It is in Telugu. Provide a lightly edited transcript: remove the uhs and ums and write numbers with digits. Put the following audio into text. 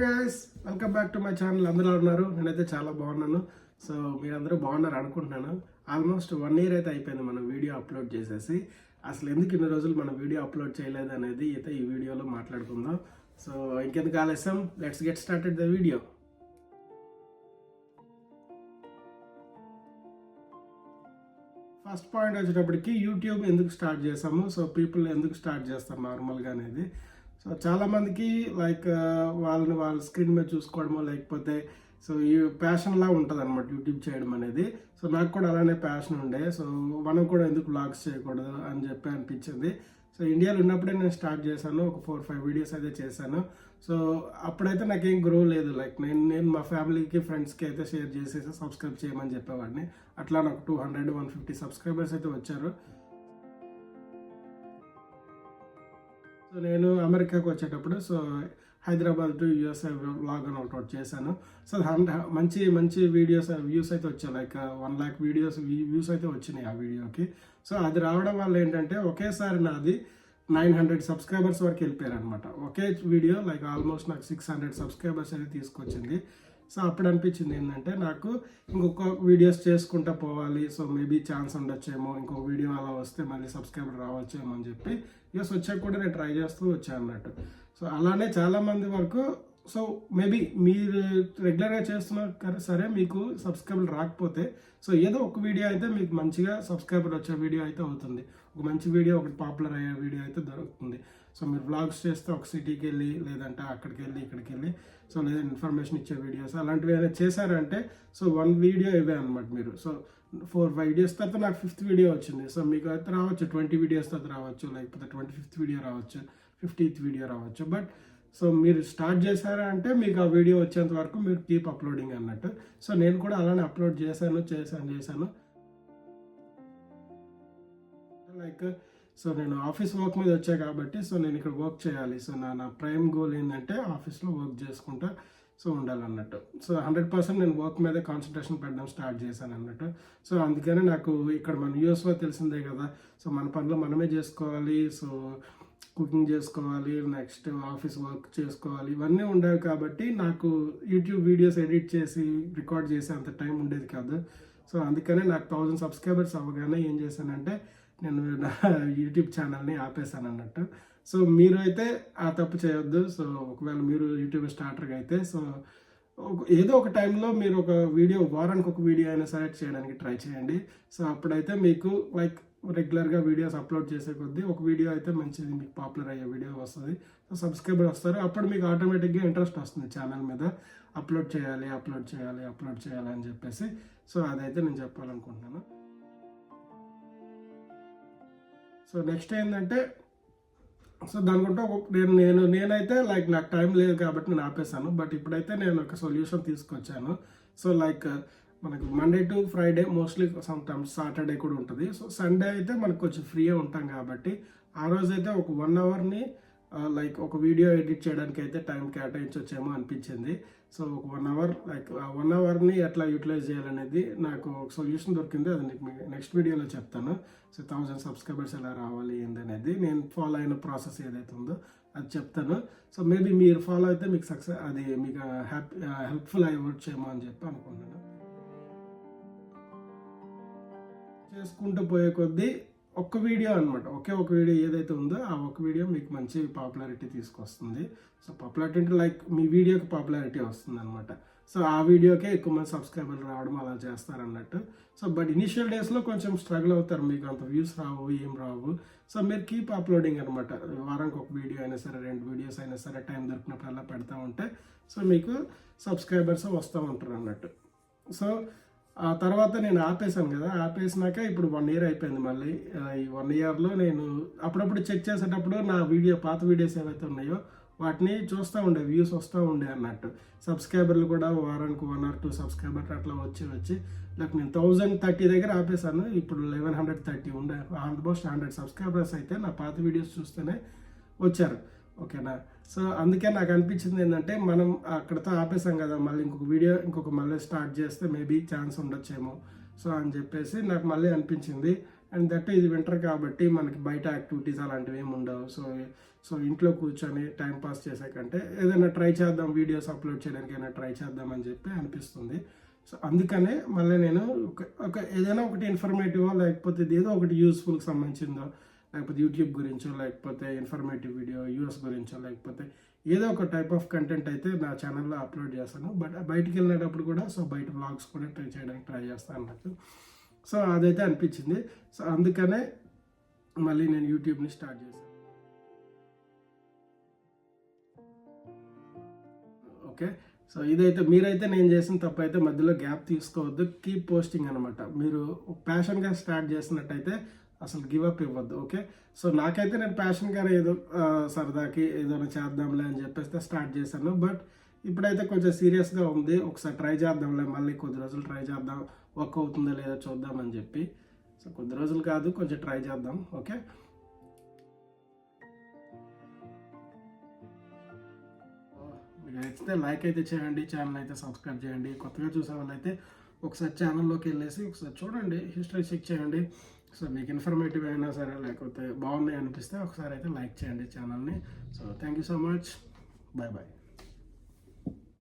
Hi guys, welcome back to my channel. అందరూ ఉన్నారు, నేనైతే చాలా బాగున్నాను. సో మీరందరూ బాగున్నారు అనుకుంటున్నాను. ఆల్మోస్ట్ 1 year అయితే అయిపోయింది మనం వీడియో అప్లోడ్ చేసేసి. అసలు ఎందుకు ఇన్ని రోజులు మనం వీడియో అప్లోడ్ చేయలేదు అనేది అయితే ఈ వీడియోలో మాట్లాడుకుందాం. సో ఇంకెందుకు ఆలస్యం, let's get started the video. First point వచ్చేటప్పటికి యూట్యూబ్ ఎందుకు స్టార్ట్ చేసాము, సో పీపుల్ ఎందుకు స్టార్ట్ చేస్తారు నార్మల్గా అనేది. సో చాలామందికి లైక్ వాళ్ళ స్క్రీన్ మీద చూసుకోవడమో లేకపోతే సో ఈ ప్యాషన్లా ఉంటుంది అనమాట యూట్యూబ్ చేయడం అనేది. సో నాకు కూడా అలానే ప్యాషన్ ఉండే, సో మనం కూడా ఎందుకు వ్లాగ్స్ చేయకూడదు అని చెప్పి అనిపించింది. సో ఇండియాలో ఉన్నప్పుడే నేను స్టార్ట్ చేశాను, ఒక 4-5 వీడియోస్ అయితే చేశాను. సో అప్పుడైతే నాకేం గ్రో లేదు, లైక్ నేను మా ఫ్యామిలీకి ఫ్రెండ్స్కి అయితే షేర్ చేసేసి సబ్స్క్రైబ్ చేయమని చెప్పేవాడిని. అట్లా నాకు 200-150 సబ్స్క్రైబర్స్ అయితే వచ్చారు. సో నేను అమెరికాకు వచ్చేటప్పుడు so Hyderabad to USA vlog అని ఒకటి చేశాను. సో మంచి వీడియోస్ వ్యూస్ అయితే వచ్చాయి, లైక్ 1 lakh వ్యూస్ అయితే వచ్చినాయి ఆ వీడియోకి. సో అది రావడం వల్ల ఏంటంటే ఒకేసారి నాది 900 సబ్స్క్రైబర్స్ వరకు వెళ్ళిపోయారు అనమాట. ఒకే వీడియో లైక్ ఆల్మోస్ట్ నాకు 600 సబ్స్క్రైబర్స్ అయితే తీసుకొచ్చింది. సో అప్పుడు అనిపించింది ఏంటంటే నాకు ఇంకొక వీడియోస్ చేసుకుంటూ పోవాలి, సో మేబీ ఛాన్స్ ఉండొచ్చేమో, ఇంకొక వీడియో అలా వస్తే మళ్ళీ సబ్స్క్రైబర్ రావచ్చేమో అని చెప్పి వ్యూస్ వచ్చాక కూడా నేను ట్రై చేస్తూ వచ్చాను అన్నట్టు. సో అలానే చాలామంది వరకు సో మేబీ మీరు రెగ్యులర్గా చేస్తున్నారు సరే, మీకు సబ్స్క్రైబర్ రాకపోతే సో ఏదో ఒక వీడియో అయితే మీకు మంచిగా సబ్స్క్రైబర్ వచ్చే వీడియో అయితే అవుతుంది. ఒక మంచి వీడియో, ఒకటి పాపులర్ అయ్యే వీడియో అయితే దొరుకుతుంది. సో మీరు వ్లాగ్స్ చేస్తే ఒక సిటీకి వెళ్ళి లేదంటే అక్కడికి వెళ్ళి ఇక్కడికి వెళ్ళి సో లేదా ఇన్ఫర్మేషన్ ఇచ్చే వీడియోస్ అలాంటివి ఏదైనా చేశారంటే సో 1 వీడియో ఇవే అనమాట మీరు. సో 4-5 వీడియోస్ తర్వాత నాకు 5th వీడియో వచ్చింది. సో మీకు అయితే రావచ్చు 20 వీడియోస్ తర్వాత రావచ్చు, లేకపోతే 25th వీడియో రావచ్చు, 50th వీడియో రావచ్చు. బట్ సో మీరు స్టార్ట్ చేశారా అంటే మీకు ఆ వీడియో వచ్చేంత వరకు మీరు కీప్ అప్లోడింగ్ అన్నట్టు. సో నేను కూడా అలానే అప్లోడ్ చేశాను. లైక్ సో నేను ఆఫీస్ వర్క్ మీద వచ్చా కాబట్టి సో నేను ఇక్కడ వర్క్ చేయాలి. సో నా ప్రైమ్ గోల్ ఏంటంటే ఆఫీస్లో వర్క్ చేసుకుంటా సో ఉండాలన్నట్టు. సో 100% నేను వర్క్ మీద కాన్సన్ట్రేషన్ పెట్టడం స్టార్ట్ చేశాను అన్నట్టు. సో అందుకని నాకు ఇక్కడ మన యూఎస్లో తెలిసిందే కదా, సో మన పనిలో మనమే చేసుకోవాలి. సో కుకింగ్ చేసుకోవాలి, నెక్స్ట్ ఆఫీస్ వర్క్ చేసుకోవాలి, ఇవన్నీ ఉండేవి కాబట్టి నాకు యూట్యూబ్ వీడియోస్ ఎడిట్ చేసి రికార్డ్ చేసే అంత టైం ఉండేది కాదు. సో అందుకనే నాకు 1000 సబ్స్క్రైబర్స్ అవ్వగానే ఏం చేశానంటే నేను నా యూట్యూబ్ ఛానల్ని ఆపేశాను అన్నట్టు. సో మీరు అయితే ఆ తప్పు చేయొద్దు. సో ఒకవేళ మీరు యూట్యూబ్ స్టార్టర్గా అయితే సో ఏదో ఒక టైంలో మీరు ఒక వీడియో, వారానికి ఒక వీడియో అయినా సెలెక్ట్ చేయడానికి ట్రై చేయండి. సో అప్పుడైతే మీకు లైక్ రెగ్యులర్గా వీడియోస్ అప్లోడ్ చేసే కొద్దీ ఒక వీడియో అయితే మంచిది, మీకు పాపులర్ అయ్యే వీడియో వస్తుంది. సో సబ్స్క్రైబర్ వస్తారు, అప్పుడు మీకు ఆటోమేటిక్గా ఇంట్రెస్ట్ వస్తుంది ఛానల్ మీద అప్లోడ్ చేయాలి అని చెప్పేసి. సో అదైతే నేను చెప్పాలనుకుంటున్నాను. సో నెక్స్ట్ ఏంటంటే సో దానికంటే నేనైతే లైక్ నాకు టైం లేదు కాబట్టి నేను ఆపేశాను. బట్ ఇప్పుడైతే నేను ఒక సొల్యూషన్ తీసుకొచ్చాను. సో లైక్ మనకు Monday to Friday mostly sometimes Saturday కూడా ఉంటుంది. సో సండే అయితే మనకు కొంచెం ఫ్రీగా ఉంటాం కాబట్టి ఆ రోజైతే ఒక 1 అవర్ని లైక్ ఒక వీడియో ఎడిట్ చేయడానికి అయితే టైం కేటాయించవచ్చేమో అనిపించింది. సో ఒక 1 అవర్ లైక్ ఆ 1 అవర్ని ఎట్లా యూటిలైజ్ చేయాలనేది నాకు ఒక సొల్యూషన్ దొరికింది. అది నెక్స్ట్ వీడియోలో చెప్తాను. సో 1000 సబ్స్క్రైబర్స్ ఎలా రావాలి ఏంటనేది నేను ఫాలో అయిన ప్రాసెస్ ఏదైతే ఉందో అది చెప్తాను. సో మేబీ మీరు ఫాలో అయితే మీకు అది మీకు హెల్ప్ఫుల్ అవ్వచ్చేమో అని చెప్పి అనుకుంటున్నాను. చేసుకుంటూ పోయే కొద్దీ ఒక్క వీడియో అనమాట, ఒక వీడియో ఏదైతే ఉందో ఆ ఒక్క వీడియో మీకు మంచి పాపులారిటీ తీసుకొస్తుంది. సో పాపులారిటీ అంటే లైక్ మీ వీడియోకి పాపులారిటీ వస్తుంది అనమాట. సో ఆ వీడియోకే ఎక్కువ మంది సబ్స్క్రైబర్లు రావడం అలా చేస్తారన్నట్టు. సో బట్ ఇనిషియల్ డేస్లో కొంచెం స్ట్రగుల్ అవుతారు, మీకు అంత వ్యూస్ రావు, ఏం రావు. సో మీరు కీప్ అప్లోడింగ్ అనమాట. వారానికి ఒక వీడియో అయినా సరే, 2 వీడియోస్ అయినా సరే, టైం దొరికినప్పుడు అలా పెడతా ఉంటే సో మీకు సబ్స్క్రైబర్స్ వస్తూ ఉంటారు అన్నట్టు. సో ఆ తర్వాత నేను ఆపేసాను కదా, ఆపేసినాక ఇప్పుడు 1 year అయిపోయింది. మళ్ళీ ఈ 1 yearలో నేను అప్పుడప్పుడు చెక్ చేసేటప్పుడు నా పాత వీడియోస్ ఏవైతే ఉన్నాయో వాటిని చూస్తూ ఉండే, వ్యూస్ వస్తూ ఉండే అన్నట్టు. సబ్స్క్రైబర్లు కూడా వారానికి 1 or 2 సబ్స్క్రైబర్లు అట్లా వచ్చి లైక్ నేను 1030 దగ్గర ఆపేసాను. ఇప్పుడు 1130 ఉండే, ఆల్మోస్ట్ 100 సబ్స్క్రైబర్స్ అయితే నా పాత వీడియోస్ చూస్తేనే వచ్చారు. ఓకేనా. సో అందుకే నాకు అనిపించింది ఏంటంటే మనం అక్కడతో ఆపేసాం కదా, మళ్ళీ ఇంకొక మళ్ళీ స్టార్ట్ చేస్తే మేబీ ఛాన్స్ ఉండొచ్చేమో సో అని చెప్పేసి నాకు మళ్ళీ అనిపించింది అండ్ దట్ ఇది వింటర్ కాబట్టి మనకి బయట యాక్టివిటీస్ అలాంటివి ఏమి ఉండవు. సో ఇంట్లో కూర్చొని టైం పాస్ చేసే కంటే ఏదైనా ట్రై చేద్దాం, వీడియోస్ అప్లోడ్ చేయడానికైనా ట్రై చేద్దాం అని చెప్పి అనిపిస్తుంది. సో అందుకనే మళ్ళీ నేను ఒక ఏదైనా ఒకటి ఇన్ఫర్మేటివ్ లేకపోతే ఏదో ఒకటి యూస్ఫుల్కి సంబంధించిందో, లేకపోతే యూట్యూబ్ గురించో, లేకపోతే ఇన్ఫర్మేటివ్ వీడియో యూఎస్ గురించో, లేకపోతే ఏదో ఒక టైప్ ఆఫ్ కంటెంట్ అయితే నా ఛానల్లో అప్లోడ్ చేస్తాను. బట్ బయటికి వెళ్ళేటప్పుడు కూడా సో బయట వ్లాగ్స్ కూడా ట్రై చేస్తాను అన్నట్టు. సో అదైతే అనిపించింది. సో అందుకనే మళ్ళీ నేను యూట్యూబ్ని స్టార్ట్ చేశాను. ఓకే, సో ఇదైతే మీరైతే నేను చేసిన తప్పు అయితే మధ్యలో గ్యాప్ తీసుకోవద్దు, కీప్ పోస్టింగ్ అనమాట. మీరు ప్యాషన్గా స్టార్ట్ చేసినట్టయితే అసలు గివ్ అప్ ఇవ్వద్దు. ఓకే, సో నాకైతే నేను ప్యాషన్గానే ఏదో సరదాకి ఏదైనా చేద్దాంలే అని చెప్పేస్తే స్టార్ట్ చేశాను. బట్ ఇప్పుడైతే కొంచెం సీరియస్గా ఉంది. ఒకసారి ట్రై చేద్దాంలే, మళ్ళీ కొద్ది రోజులు ట్రై చేద్దాం, వర్క్ అవుతుందో లేదో చూద్దామని చెప్పి. సో కొద్ది రోజులు కాదు, కొంచెం ట్రై చేద్దాం. ఓకే, మీకు నచ్చితే లైక్ అయితే చేయండి, ఛానల్ అయితే సబ్స్క్రైబ్ చేయండి. కొత్తగా చూసే వాళ్ళైతే ఒకసారి ఛానల్లోకి వెళ్ళేసి ఒకసారి చూడండి, హిస్టరీ చెక్ చేయండి. సో మీకు ఇన్ఫర్మేటివ్ అయినా సరే లేకపోతే బాగున్నాయి అనిపిస్తే ఒకసారి అయితే లైక్ చేయండి ఛానల్ని. So thank you so much, bye bye.